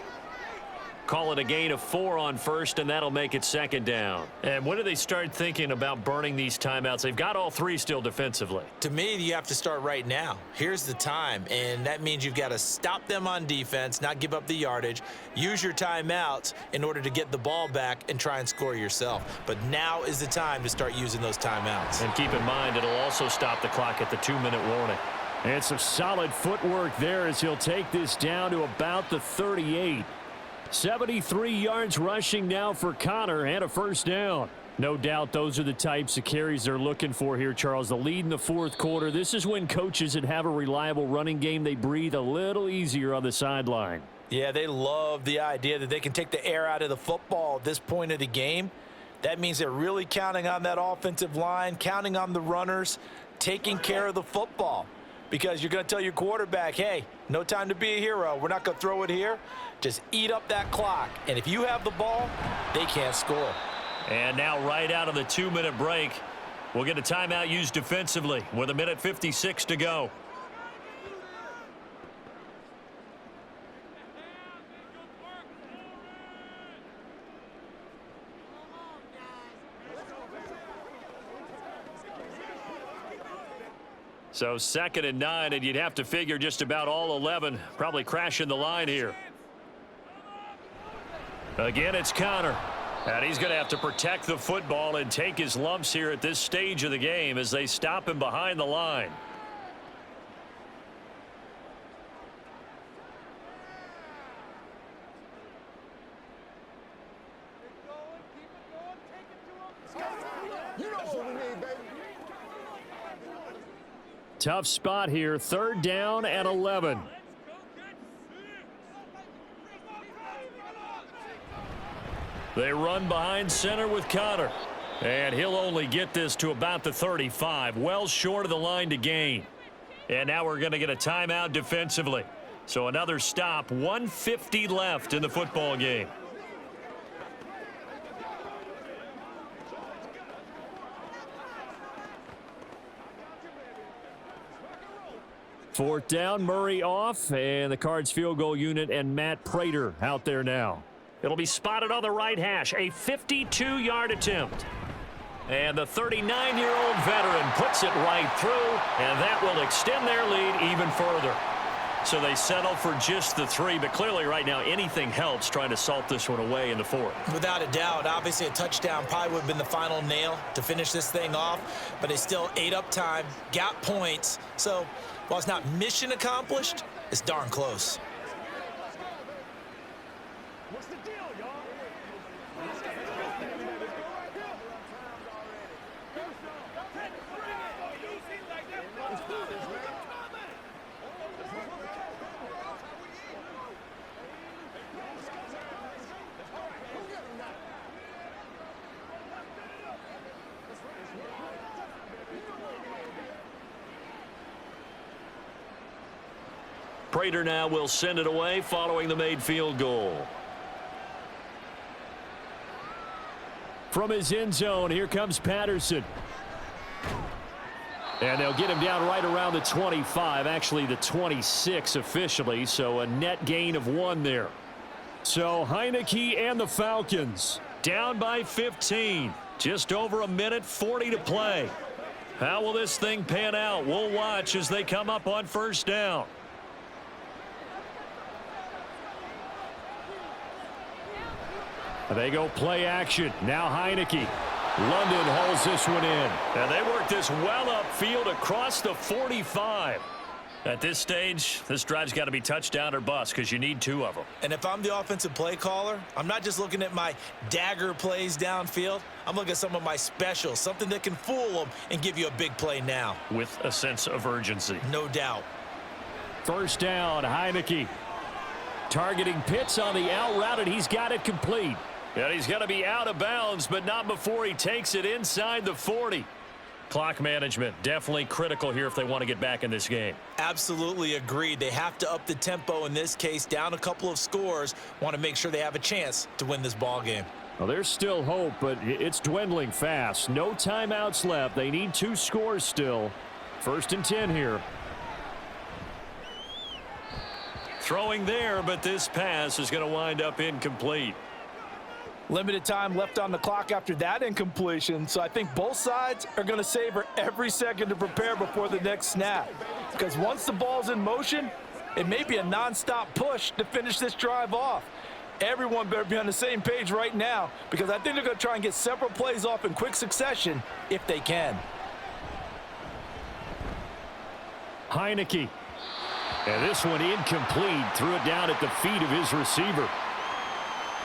call it a gain of 4 on first, and that'll make it second down. And when do they start thinking about burning these timeouts? They've got all 3 still defensively. To me, you have to start right now. Here's the time, and that means you've got to stop them on defense, not give up the yardage, use your timeouts in order to get the ball back and try and score yourself. But now is the time to start using those timeouts. And keep in mind, it'll also stop the clock at the 2-minute warning. And some solid footwork there as he'll take this down to about the 38. 73 yards rushing now for Connor and a first down. No doubt those are the types of carries they're looking for here, Charles. The lead in the fourth quarter. This is when coaches that have a reliable running game, they breathe a little easier on the sideline. Yeah, they love the idea that they can take the air out of the football at this point of the game. That means they're really counting on that offensive line, counting on the runners, taking care of the football. Because you're going to tell your quarterback, hey, no time to be a hero. We're not going to throw it here. Just eat up that clock. And if you have the ball, they can't score. And now right out of the 2-minute break, we'll get a timeout used defensively with 1:56 to go. So 2nd and 9, and you'd have to figure just about all 11 probably crashing the line here. Again, it's Connor. And he's going to have to protect the football and take his lumps here at this stage of the game as they stop him behind the line. Tough spot here. 3rd down and 11. They run behind center with Connor. And he'll only get this to about the 35. Well short of the line to gain. And now we're going to get a timeout defensively. So another stop. 1:50 left in the football game. Fourth down, Murray off, and the Cards field goal unit and Matt Prater out there now. It'll be spotted on the right hash. A 52-yard attempt. And the 39-year-old veteran puts it right through, and that will extend their lead even further. So they settle for just the 3, but clearly right now anything helps trying to salt this one away in the 4th. Without a doubt, obviously a touchdown probably would have been the final nail to finish this thing off, but they still ate up time, got points. So while it's not mission accomplished, it's darn close. What's the deal, y'all? Prater now will send it away following the made field goal. From his end zone, here comes Patterson. And they'll get him down right around the 25, actually the 26 officially, so a net gain of 1 there. So Heineke and the Falcons Down by 15. Just over 1:40 to play. How will this thing pan out? We'll watch as they come up on first down. They go play action. Now Heineke. London hauls this one in. And they work this well upfield across the 45. At this stage, this drive's got to be touchdown or bust because you need 2 of them. And if I'm the offensive play caller, I'm not just looking at my dagger plays downfield. I'm looking at some of my specials, something that can fool them and give you a big play now. With a sense of urgency. No doubt. First down, Heineke. Targeting Pitts on the out route, and he's got it complete. And he's got to be out of bounds, but not before he takes it inside the 40. Clock management, definitely critical here if they want to get back in this game. Absolutely agreed. They have to up the tempo in this case, down a couple of scores. Want to make sure they have a chance to win this ball game. Well, there's still hope, but it's dwindling fast. No timeouts left. They need 2 scores still. 1st and 10 here. throwing there, but this pass is going to wind up incomplete. Limited time left on the clock after that incompletion, so I think both sides are going to savor every second to prepare before the next snap. Because once the ball's in motion, it may be a nonstop push to finish this drive off. Everyone better be on the same page right now, because I think they're going to try and get several plays off in quick succession if they can. Heineke. And this one incomplete. Threw it down at the feet of his receiver.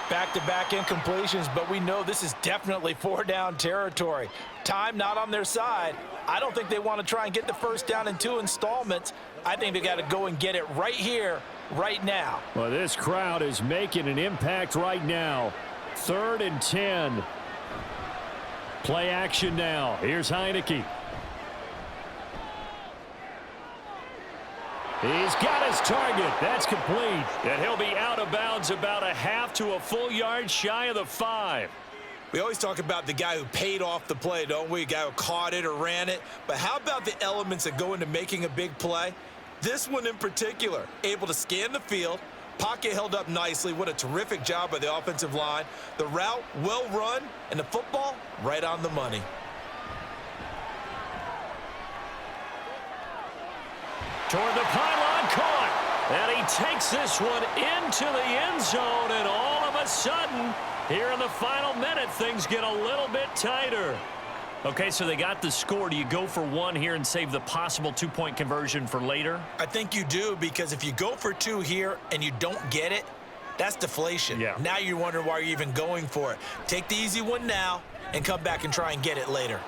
Back-to-back incompletions, but we know this is definitely four-down territory. Time not on their side. I don't think they want to try and get the first down in 2 installments. I think they got to go and get it right here, right now. Well, this crowd is making an impact right now. 3rd and 10. Play action now. Here's Heineke. He's got his target. That's complete. And he'll be out of bounds about a half to a full yard shy of the 5. We always talk about the guy who paid off the play, don't we? The guy who caught it or ran it. But how about the elements that go into making a big play? This one in particular, able to scan the field, pocket held up nicely. What a terrific job by the offensive line. The route, well run, and the football, right on the money. Toward the pylon, caught. And he takes this one into the end zone, and all of a sudden, here in the final minute, things get a little bit tighter. Okay, so they got the score. Do you go for 1 here and save the possible 2-point conversion for later? I think you do, because if you go for 2 here and you don't get it, that's deflation. Yeah. Now you're wondering why you're even going for it. Take the easy one now and come back and try and get it later.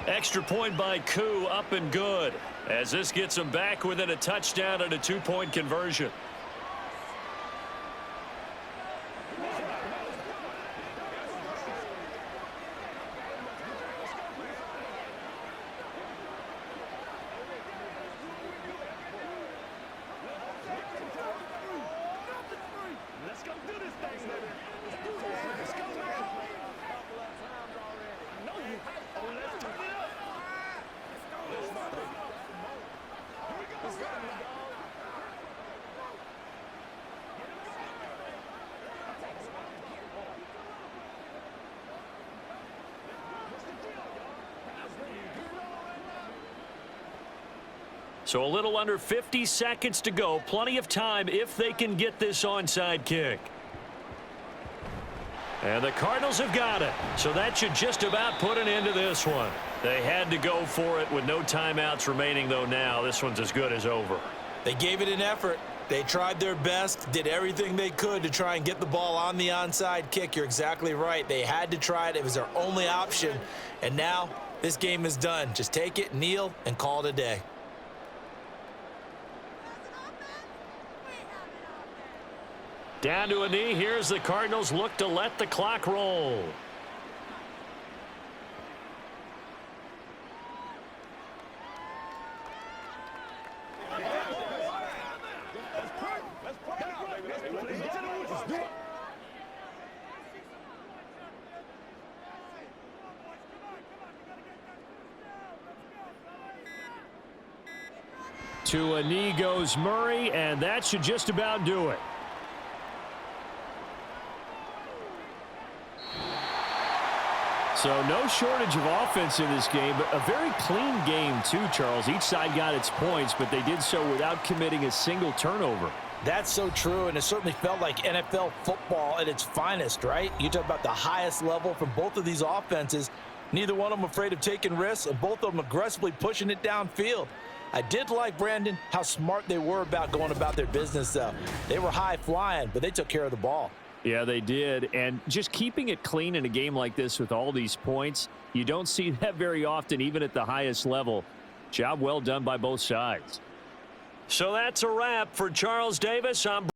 Extra point by Koo, up and good, as this gets them back within a touchdown and a 2-point conversion. So a little under 50 seconds to go. Plenty of time if they can get this onside kick. And the Cardinals have got it. So that should just about put an end to this one. They had to go for it with no timeouts remaining, though. Now this one's as good as over. They gave it an effort. They tried their best, did everything they could to try and get the ball on the onside kick. You're exactly right. They had to try it. It was their only option. And now this game is done. Just take it, kneel, and call it a day. Down to a knee. Here's the Cardinals look to let the clock roll. To a knee goes Murray, and that should just about do it. So no shortage of offense in this game, but a very clean game too, Charles. Each side got its points, but they did so without committing a single turnover. That's so true, and it certainly felt like NFL football at its finest, right? You talk about the highest level from both of these offenses. Neither one of them afraid of taking risks, and both of them aggressively pushing it downfield. I did like, Brandon, how smart they were about going about their business, though. They were high flying, but they took care of the ball. Yeah, they did. And just keeping it clean in a game like this with all these points, you don't see that very often, even at the highest level. Job well done by both sides. So that's a wrap for Charles Davis. I'm